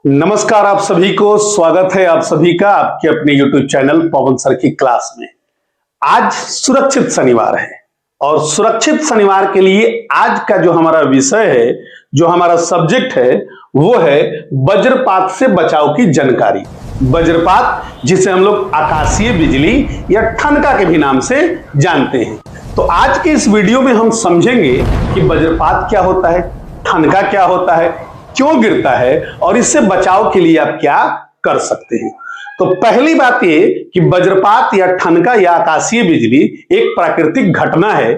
नमस्कार आप सभी को, स्वागत है आप सभी का आपके अपने YouTube चैनल पवन सर की क्लास में। आज सुरक्षित शनिवार है और सुरक्षित शनिवार के लिए आज का जो हमारा विषय है, जो हमारा सब्जेक्ट है, वो है वज्रपात से बचाव की जानकारी। वज्रपात जिसे हम लोग आकाशीय बिजली या ठनका के भी नाम से जानते हैं। तो आज के इस वीडियो में हम समझेंगे कि वज्रपात क्या होता है, ठनका क्या होता है, क्यों गिरता है और इससे बचाव के लिए आप क्या कर सकते हैं। तो पहली बात ये कि वज्रपात या ठनका या आकाशीय बिजली एक प्राकृतिक घटना है।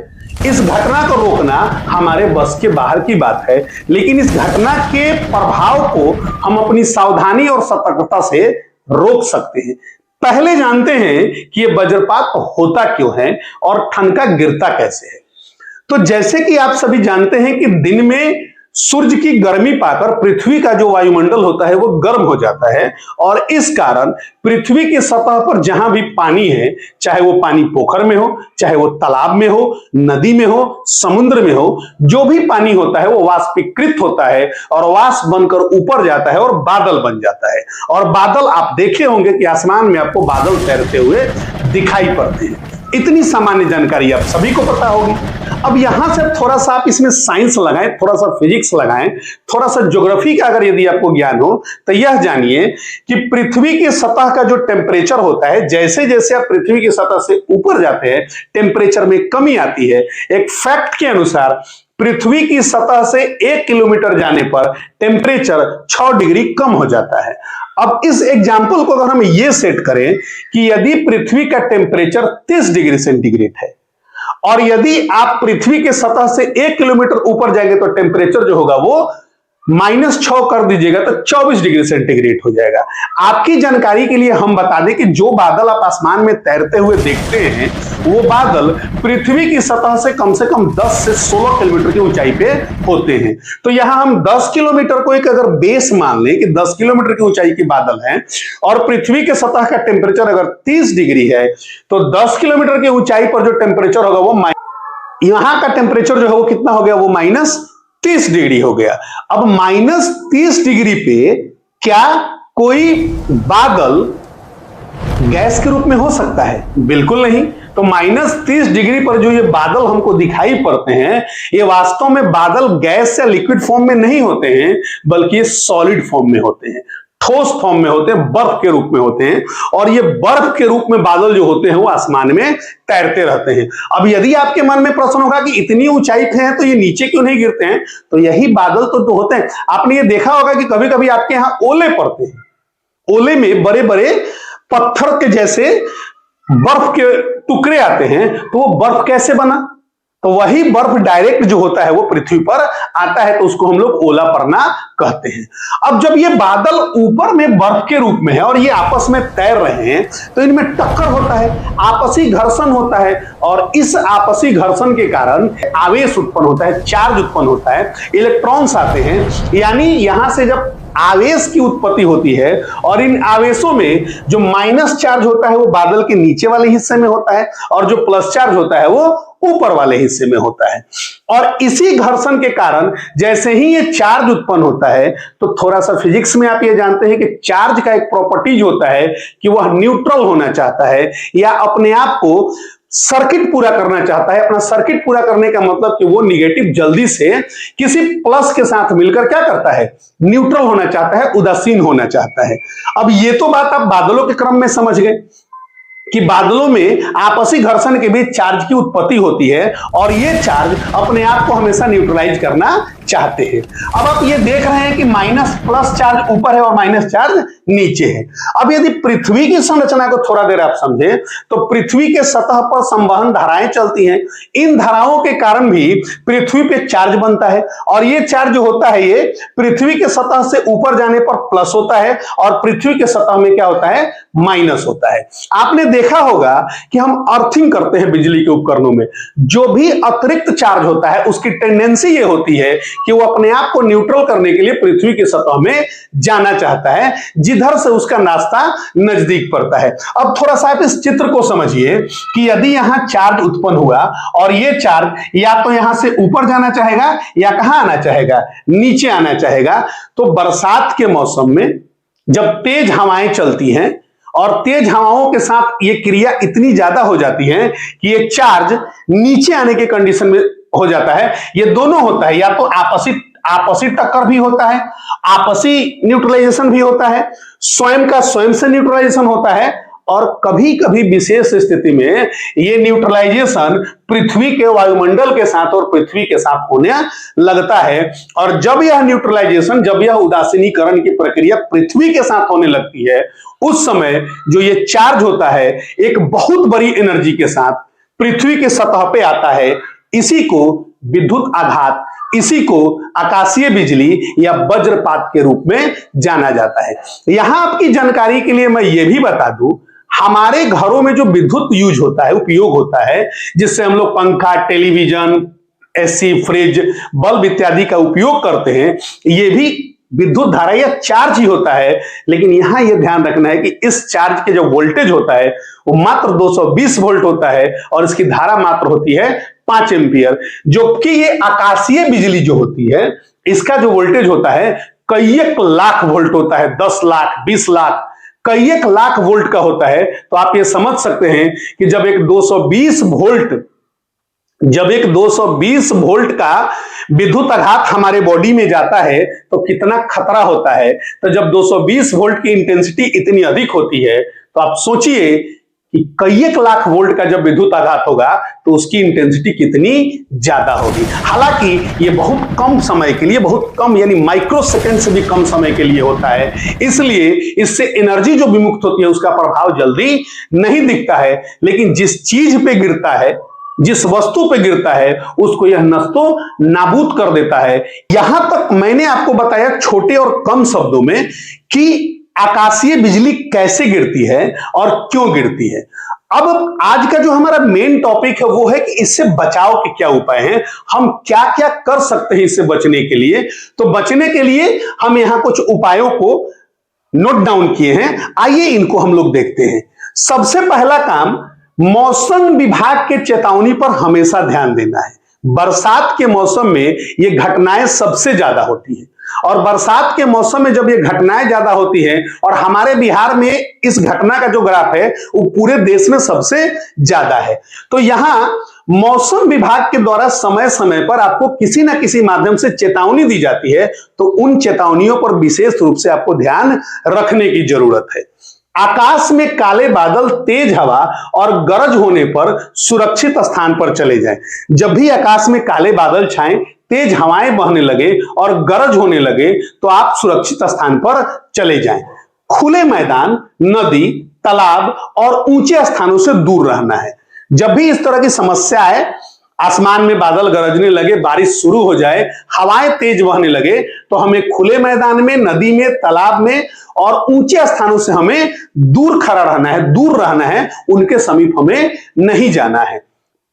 इस घटना को रोकना हमारे बस के बाहर की बात है, लेकिन इस घटना के प्रभाव को हम अपनी सावधानी और सतर्कता से रोक सकते हैं। पहले जानते हैं कि ये वज्रपात होता क्यों है और ठनका गिरता कैसे है। तो जैसे कि आप सभी जानते हैं कि दिन में सूर्य की गर्मी पाकर पृथ्वी का जो वायुमंडल होता है वो गर्म हो जाता है और इस कारण पृथ्वी की सतह पर जहां भी पानी है, चाहे वो पानी पोखर में हो, चाहे वो तालाब में हो, नदी में हो, समुद्र में हो, जो भी पानी होता है वो वाष्पीकृत होता है और वाष्प बनकर ऊपर जाता है और बादल बन जाता है। और बादल आप देखे होंगे कि आसमान में आपको बादल तैरते हुए दिखाई पड़ते हैं। इतनी सामान्य जानकारी आप सभी को पता होगी। अब यहां से थोड़ा सा आप इसमें साइंस लगाएं, थोड़ा सा फिजिक्स लगाएं, थोड़ा सा ज्योग्राफी का अगर यदि आपको ज्ञान हो तो यह जानिए कि पृथ्वी की सतह का जो टेम्परेचर होता है, जैसे जैसे आप पृथ्वी की सतह से ऊपर जाते हैं टेम्परेचर में कमी आती है। एक फैक्ट के अनुसार पृथ्वी की सतह से 1 किलोमीटर जाने पर टेम्परेचर 6 डिग्री कम हो जाता है। अब इस एग्जाम्पल को अगर हम ये सेट करें कि यदि पृथ्वी का टेम्परेचर 30 डिग्री सेंटीग्रेड है और यदि आप पृथ्वी के सतह से 1 किलोमीटर ऊपर जाएंगे तो टेम्परेचर जो होगा वो -6 कर दीजिएगा तो 24 डिग्री सेंटीग्रेड हो जाएगा। आपकी जानकारी के लिए हम बता दें कि जो बादल आप आसमान में तैरते हुए देखते हैं वो बादल पृथ्वी की सतह से कम 10 से 16 किलोमीटर की ऊंचाई पे होते हैं। तो यहां हम 10 किलोमीटर को एक अगर बेस मान लें कि 10 किलोमीटर की ऊंचाई के बादल हैं और पृथ्वी के सतह का टेम्परेचर अगर 30 डिग्री है तो 10 किलोमीटर की ऊंचाई पर जो टेम्परेचर होगा वो यहां का टेम्परेचर जो है वो कितना हो गया, वो -30 डिग्री हो गया। अब -30 डिग्री पे क्या कोई बादल गैस के रूप में हो सकता है? बिल्कुल नहीं। तो -30 डिग्री पर जो ये बादल हमको दिखाई पड़ते हैं ये वास्तव में बादल गैस या लिक्विड फॉर्म में नहीं होते हैं, बल्कि ये सॉलिड फॉर्म में होते हैं, ठोस फॉर्म में होते हैं, बर्फ के रूप में होते हैं। और ये बर्फ के रूप में बादल जो होते हैं वो आसमान में तैरते रहते हैं। अब यदि आपके मन में प्रश्न होगा कि इतनी ऊंचाई पे हैं तो ये नीचे क्यों नहीं गिरते हैं, तो यही बादल तो होते हैं। आपने ये देखा होगा कि कभी कभी आपके यहाँ ओले पड़ते हैं। ओले में बड़े बड़े पत्थर के जैसे बर्फ के टुकड़े आते हैं, तो वो बर्फ कैसे बना? तो वही बर्फ डायरेक्ट जो होता है वो पृथ्वी पर आता है, तो उसको हम लोग ओला पड़ना कहते हैं। अब जब ये बादल ऊपर में बर्फ के रूप में है और ये आपस में तैर रहे हैं तो इनमें टक्कर होता है, आपसी घर्षण होता है और इस आपसी घर्षण के कारण आवेश उत्पन्न होता है, चार्ज उत्पन्न होता है, इलेक्ट्रॉन्स आते हैं। यानी यहां से जब आवेश की उत्पत्ति होती है और इन आवेशों में जो माइनस चार्ज होता है वो बादल के नीचे वाले हिस्से में होता है और जो प्लस चार्ज होता है वो ऊपर वाले हिस्से में होता है। और इसी घर्षण के कारण जैसे ही ये चार्ज उत्पन्न होता है, तो थोड़ा सा फिजिक्स में आप ये जानते हैं कि चार्ज का एक प्रॉपर्टीज होता है कि वह न्यूट्रल होना चाहता है या अपने आप को सर्किट पूरा करना चाहता है। अपना सर्किट पूरा करने का मतलब कि वो निगेटिव जल्दी से किसी प्लस के साथ मिलकर क्या करता है, न्यूट्रल होना चाहता है, उदासीन होना चाहता है। अब ये तो बात आप बादलों के क्रम में समझ गए कि बादलों में आपसी घर्षण के बीच चार्ज की उत्पत्ति होती है और ये चार्ज अपने आप को हमेशा न्यूट्रलाइज करना चाहते हैं। अब आप ये देख रहे हैं कि माइनस प्लस चार्ज ऊपर है और माइनस चार्ज नीचे है। अब यदि पृथ्वी की संरचना को थोड़ा देर आप समझें तो पृथ्वी के सतह पर संवहन धाराएं चलती हैं। इन धाराओं के कारण भी पृथ्वी पे चार्ज बनता है और ये चार्ज जो होता है ये पृथ्वी के सतह से ऊपर जाने पर प्लस होता है और पृथ्वी के सतह में क्या होता है, माइनस होता है। आपने देखा होगा कि हम अर्थिंग करते हैं बिजली के उपकरणों में, जो भी अतिरिक्त चार्ज होता है उसकी टेंडेंसी ये होती है कि वो अपने आप को न्यूट्रल करने के लिए पृथ्वी की सतह में जाना चाहता है, जिधर से उसका रास्ता नजदीक पड़ता है। अब थोड़ा सा आप इस चित्र को समझिए कि यदि यहां चार्ज उत्पन्न हुआ और ये चार्ज या तो यहां से ऊपर जाना चाहेगा या कहां आना चाहेगा, नीचे आना चाहेगा। तो बरसात के मौसम में जब तेज हवाएं चलती हैं और तेज हवाओं के साथ ये क्रिया इतनी ज्यादा हो जाती है कि ये चार्ज नीचे आने के कंडीशन में हो जाता है। ये दोनों होता है, या तो आपसी टक्कर भी होता है, आपसी न्यूट्रलाइजेशन भी होता है, स्वयं का स्वयं से न्यूट्रलाइजेशन होता है, और कभी कभी विशेष स्थिति में ये न्यूट्रलाइजेशन पृथ्वी के वायुमंडल के साथ और पृथ्वी के साथ होने लगता है। और जब यह न्यूट्रलाइजेशन, जब यह उदासीनीकरण की प्रक्रिया पृथ्वी के साथ होने लगती है, उस समय जो ये चार्ज होता है एक बहुत बड़ी एनर्जी के साथ पृथ्वी की सतह पे आता है। इसी को विद्युत आघात, इसी को आकाशीय बिजली या वज्रपात के रूप में जाना जाता है। यहां आपकी जानकारी के लिए मैं ये भी बता दूं, हमारे घरों में जो विद्युत यूज होता है, उपयोग होता है, जिससे हम लोग पंखा, टेलीविजन, एसी, फ्रिज, बल्ब इत्यादि का उपयोग करते हैं, ये भी विद्युत धारा या चार्ज ही होता है। लेकिन यहां यह ध्यान रखना है कि इस चार्ज के जो वोल्टेज होता है वो मात्र 220 वोल्ट होता है और इसकी धारा मात्र होती है 5 एम्पियर। जबकि ये आकाशीय बिजली जो होती है, इसका जो वोल्टेज होता है कई एक लाख वोल्ट होता है, 10 लाख, 20 लाख, कई एक लाख वोल्ट का होता है। तो आप ये समझ सकते हैं कि जब एक 220 वोल्ट का विद्युत आघात हमारे बॉडी में जाता है तो कितना खतरा होता है। तो जब 220 वोल्ट की इंटेंसिटी इतनी अधिक होती है तो आप सोचिए कि कई एक लाख वोल्ट का जब विद्युत आघात होगा तो उसकी इंटेंसिटी कितनी ज्यादा होगी। हालांकि ये बहुत कम समय के लिए, बहुत कम यानी माइक्रो सेकंड से भी कम समय के लिए होता है, इसलिए इससे एनर्जी जो विमुक्त होती है उसका प्रभाव जल्दी नहीं दिखता है। लेकिन जिस चीज पे गिरता है, जिस वस्तु पे गिरता है, उसको यह नस्तो नाबूद कर देता है। यहां तक मैंने आपको बताया छोटे और कम शब्दों में कि आकाशीय बिजली कैसे गिरती है और क्यों गिरती है। अब आज का जो हमारा मेन टॉपिक है वो है कि इससे बचाव के क्या उपाय हैं, हम क्या क्या कर सकते हैं इससे बचने के लिए। तो बचने के लिए हम यहां कुछ उपायों को नोट डाउन किए हैं, आइए इनको हम लोग देखते हैं। सबसे पहला काम, मौसम विभाग के चेतावनी पर हमेशा ध्यान देना है। बरसात के मौसम में ये घटनाएं सबसे ज्यादा होती है और बरसात के मौसम में जब ये घटनाएं ज्यादा होती हैं, और हमारे बिहार में इस घटना का जो ग्राफ है वो पूरे देश में सबसे ज्यादा है। तो यहां मौसम विभाग के द्वारा समय समय पर आपको किसी ना किसी माध्यम से चेतावनी दी जाती है, तो उन चेतावनियों पर विशेष रूप से आपको ध्यान रखने की जरूरत है। आकाश में काले बादल, तेज हवा और गरज होने पर सुरक्षित स्थान पर चले जाएं। जब भी आकाश में काले बादल छाएं, तेज हवाएं बहने लगे और गरज होने लगे तो आप सुरक्षित स्थान पर चले जाएं। खुले मैदान, नदी, तालाब और ऊंचे स्थानों से दूर रहना है। जब भी इस तरह की समस्या आए, आसमान में बादल गरजने लगे, बारिश शुरू हो जाए, हवाएं तेज बहने लगे, तो हमें खुले मैदान में, नदी में, तालाब में और ऊंचे स्थानों से हमें दूर खड़ा रहना है, दूर रहना है, उनके समीप हमें नहीं जाना है।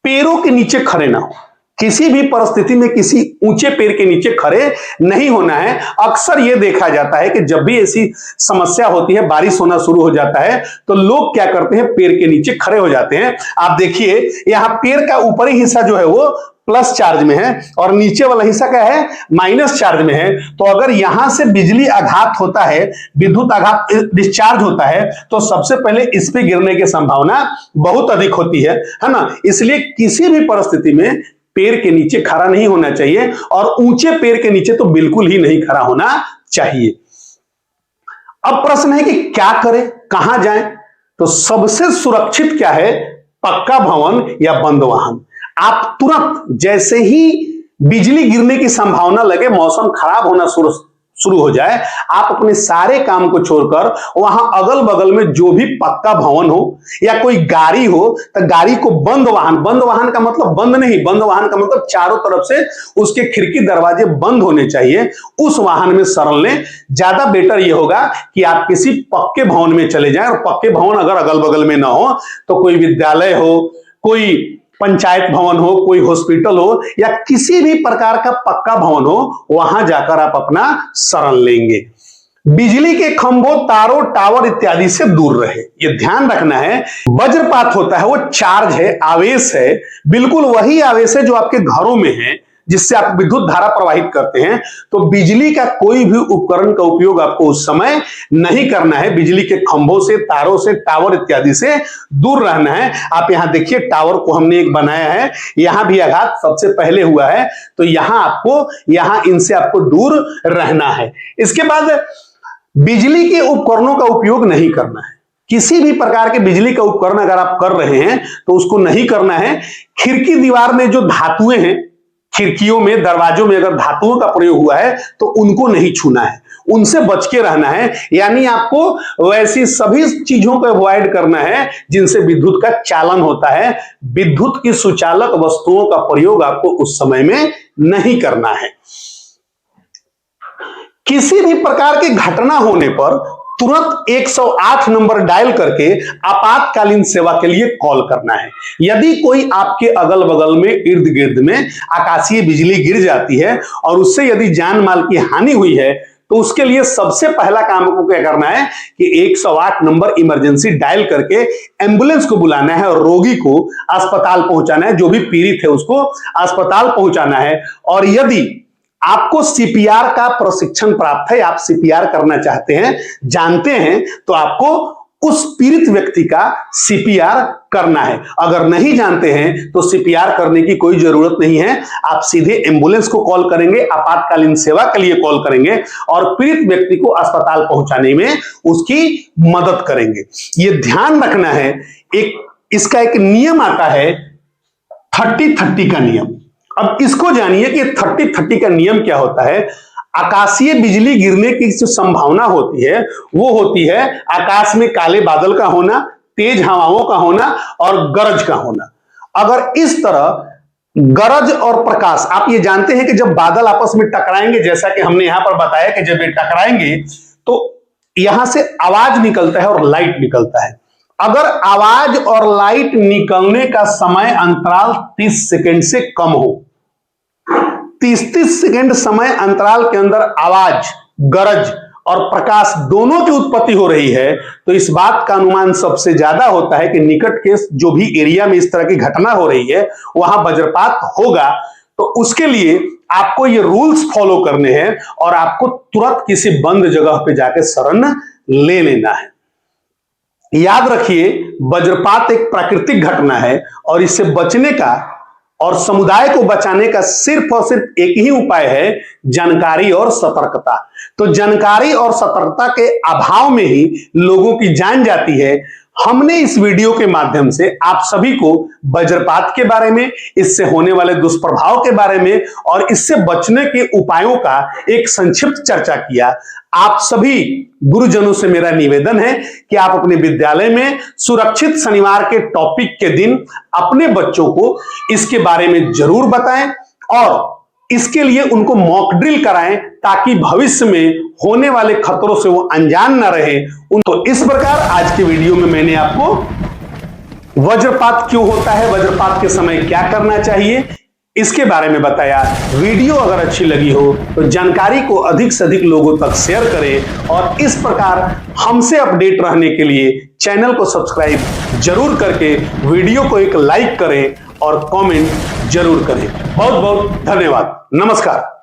पेड़ों के नीचे खड़े ना हो, किसी भी परिस्थिति में किसी ऊंचे पेड़ के नीचे खड़े नहीं होना है। अक्सर यह देखा जाता है कि जब भी ऐसी समस्या होती है, बारिश होना शुरू हो जाता है, तो लोग क्या करते हैं, पेड़ के नीचे खड़े हो जाते हैं। आप देखिए यहां पेड़ का ऊपरी हिस्सा जो है वो प्लस चार्ज में है और नीचे वाला हिस्सा क्या है, माइनस चार्ज में है। तो अगर यहां से बिजली आघात होता है, विद्युत आघात डिस्चार्ज होता है, तो सबसे पहले इस पे गिरने की संभावना बहुत अधिक होती है ना। इसलिए किसी भी परिस्थिति में पेड़ के नीचे खड़ा नहीं होना चाहिए और ऊंचे पेड़ के नीचे तो बिल्कुल ही नहीं खड़ा होना चाहिए। अब प्रश्न है कि क्या करें, कहां जाएं? तो सबसे सुरक्षित क्या है, पक्का भवन या बंद वाहन। आप तुरंत जैसे ही बिजली गिरने की संभावना लगे, मौसम खराब होना शुरू हो जाए, आप अपने सारे काम को छोड़कर वहां अगल बगल में जो भी पक्का भवन हो या कोई गाड़ी हो, तो गाड़ी को बंद वाहन का मतलब बंद नहीं, बंद वाहन का मतलब चारों तरफ से उसके खिड़की दरवाजे बंद होने चाहिए, उस वाहन में शरण लें। ज्यादा बेटर यह होगा कि आप किसी पक्के भवन में चले जाएं। और पक्के भवन अगर अगल बगल में ना हो तो कोई विद्यालय हो, कोई पंचायत भवन हो, कोई हॉस्पिटल हो या किसी भी प्रकार का पक्का भवन हो, वहां जाकर आप अपना शरण लेंगे। बिजली के खंभों, तारों, टावर इत्यादि से दूर रहे। ये ध्यान रखना है, वज्रपात होता है वो चार्ज है, आवेश है, बिल्कुल वही आवेश है जो आपके घरों में है, जिससे आप विद्युत धारा प्रवाहित करते हैं। तो बिजली का कोई भी उपकरण का उपयोग आपको उस समय नहीं करना है। बिजली के खंभों से, तारों से, टावर इत्यादि से दूर रहना है। आप यहां देखिए, टावर को हमने एक बनाया है, यहां भी आघात सबसे पहले हुआ है, तो यहां इनसे आपको दूर रहना है। इसके बाद बिजली के उपकरणों का उपयोग नहीं करना है। किसी भी प्रकार के बिजली का उपकरण अगर आप कर रहे हैं तो उसको नहीं करना है। खिड़की दीवार में जो धातुएं हैं, खिड़कियों में, दरवाजों में अगर धातुओं का प्रयोग हुआ है तो उनको नहीं छूना है, उनसे बच के रहना है। यानी आपको वैसी सभी चीजों को अवॉइड करना है जिनसे विद्युत का चालन होता है। विद्युत की सुचालक वस्तुओं का प्रयोग आपको उस समय में नहीं करना है। किसी भी प्रकार की घटना होने पर तुरंत 108 नंबर डायल करके आपातकालीन सेवा के लिए कॉल करना है। यदि कोई आपके अगल बगल में, इर्द गिर्द में आकाशीय बिजली गिर जाती है और उससे यदि जान माल की हानि हुई है तो उसके लिए सबसे पहला काम आपको क्या करना है कि 108 नंबर इमरजेंसी डायल करके एम्बुलेंस को बुलाना है और रोगी को अस्पताल पहुंचाना है। जो भी पीड़ित है उसको अस्पताल पहुंचाना है। और यदि आपको सीपीआर का प्रशिक्षण प्राप्त है, आप सीपीआर करना चाहते हैं, जानते हैं, तो आपको उस पीड़ित व्यक्ति का सीपीआर करना है। अगर नहीं जानते हैं तो सीपीआर करने की कोई जरूरत नहीं है। आप सीधे एम्बुलेंस को कॉल करेंगे, आपातकालीन सेवा के लिए कॉल करेंगे और पीड़ित व्यक्ति को अस्पताल पहुंचाने में उसकी मदद करेंगे। यह ध्यान रखना है। इसका एक नियम आता है 30-30 का नियम। अब इसको जानिए कि 30-30 का नियम क्या होता है। आकाशीय बिजली गिरने की जो संभावना होती है वो होती है आकाश में काले बादल का होना, तेज हवाओं का होना और गरज का होना। अगर इस तरह गरज और प्रकाश, आप ये जानते हैं कि जब बादल आपस में टकराएंगे, जैसा कि हमने यहां पर बताया कि जब ये टकराएंगे तो यहां से आवाज निकलता है और लाइट निकलता है। अगर आवाज और लाइट निकलने का समय अंतराल 30 सेकंड से कम हो, 30 सेकंड समय अंतराल के अंदर आवाज, गरज और प्रकाश दोनों की उत्पत्ति हो रही है, तो इस बात का अनुमान सबसे ज्यादा होता है कि निकट के जो भी एरिया में इस तरह की घटना हो रही है वहां वज्रपात होगा। तो उसके लिए आपको ये रूल्स फॉलो करने हैं और आपको तुरंत किसी बंद जगह पे जाके शरण ले लेना है। याद रखिए, वज्रपात एक प्राकृतिक घटना है और इससे बचने का और समुदाय को बचाने का सिर्फ और सिर्फ एक ही उपाय है, जानकारी और सतर्कता। तो जानकारी और सतर्कता के अभाव में ही लोगों की जान जाती है। हमने इस वीडियो के माध्यम से आप सभी को वज्रपात के बारे में, इससे होने वाले दुष्प्रभाव के बारे में और इससे बचने के उपायों का एक संक्षिप्त चर्चा किया। आप सभी गुरुजनों से मेरा निवेदन है कि आप अपने विद्यालय में सुरक्षित शनिवार के टॉपिक के दिन अपने बच्चों को इसके बारे में जरूर बताएं और इसके लिए उनको मॉक ड्रिल कराएं ताकि भविष्य में होने वाले खतरों से वो अनजान न रहे। तो इस प्रकार आज के वीडियो में मैंने आपको वज्रपात क्यों होता है, वज्रपात के समय क्या करना चाहिए, इसके बारे में बताया। वीडियो अगर अच्छी लगी हो तो जानकारी को अधिक से अधिक लोगों तक शेयर करें और इस प्रकार हमसे अपडेट रहने के लिए चैनल को सब्सक्राइब जरूर करके वीडियो को एक लाइक करें और कमेंट जरूर करें। बहुत बहुत धन्यवाद। नमस्कार।